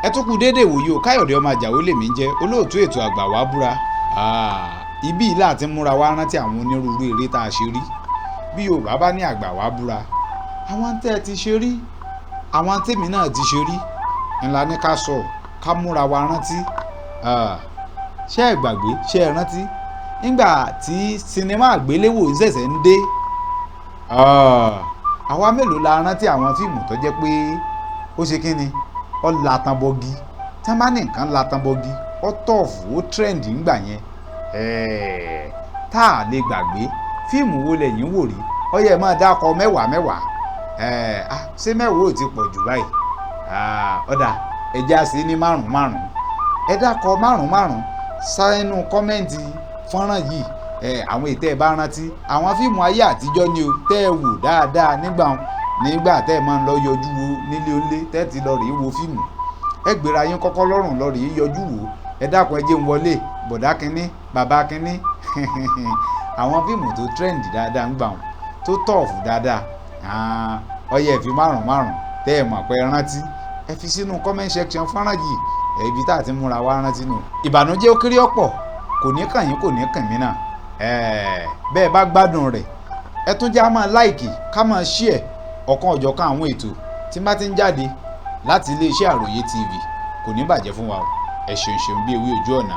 ẹ tún kú déédéé wòye o. Káyọ̀dé ọmọ Àjàó lèmi ń jẹ́, olóòtú ètò Àgbà wá búra. Ibi ìlà àti múra wá rántí àwọn onírúurú eré tá a ṣe rí. Bí Yorùbá bá ní Àgbà wá búra, àwọn tẹ́ ẹ ti ṣe rí, àwọn tèmi náà ti ṣe rí ńlá ní ká sọ, ká múra wá rántí. Ṣé ẹ gbàgbé, ṣé ẹ rántí nígbà tí sinimá àgbéléwò ṣẹ̀ṣẹ̀ ń dé? Àwa mélòó la rántí àwọn fíìmù tó jẹ́ pé ó ṣe kí ni, ó latanbọgi. Tí wọ́n bá ní nǹkan latanbọgi, ó tọ̀fù, ó trend ńgbà yẹn. Tá a lè gbàgbé. Fíìmù wo lẹ̀yin wò rí? Ó yẹ máa dákọ mẹ́wàá. Ṣé mẹ́wàá ò ti pọ̀ jù báyìí? Ọ̀dà ẹja sí ní márùn-ún. Ẹ dákọ márùn-ún sínú kọ́mẹ́ǹtì fọ́nrán yìí. Àwọn ètò ẹ̀ bá rántí àwọn fíìmù ayé àtijọ́ ni o, tẹ́ ẹ wò dáadáa nígbà tẹ́ ẹ máa ń lọ yọjú wo nílé olé, tẹ́ ẹ ti lọ rèé wo fíìmù. Ẹ gbéra yín kọ́kọ́ lọ́rùn lọ rèé yọjú wò. Ẹ dákun ẹ jẹ́ ń wọlé, bọ̀dá kínní, bàbá kínní. Àwọn fíìmù tó trend dáadáa ń gbà wọn, tó tọ̀ọ̀fù dáadáa. Ó yẹ fi márùn-ún tẹ́ ẹ mọ̀ pé ẹ rántí. Ẹ fi sínú comment section fọ́nrán yìí. Ibi tá a ti múra wá rántí nù. Ìbànújẹ́ ó kéré ọ̀pọ̀, kò ní kàn yín, kò ní kàn mí náà. Bẹ́ẹ̀ bá gbádùn rẹ̀, ẹ tún jẹ́ á máa láìkì, ká máa share ọ̀kan ọ̀jọ̀kan àwọn ètò tí bá ti ń jáde láti iléeṣẹ́ Àròyé TV. Kò ní bàjẹ́ fún wa o. Ẹ ṣeun bí ewé ojú ọ̀nà.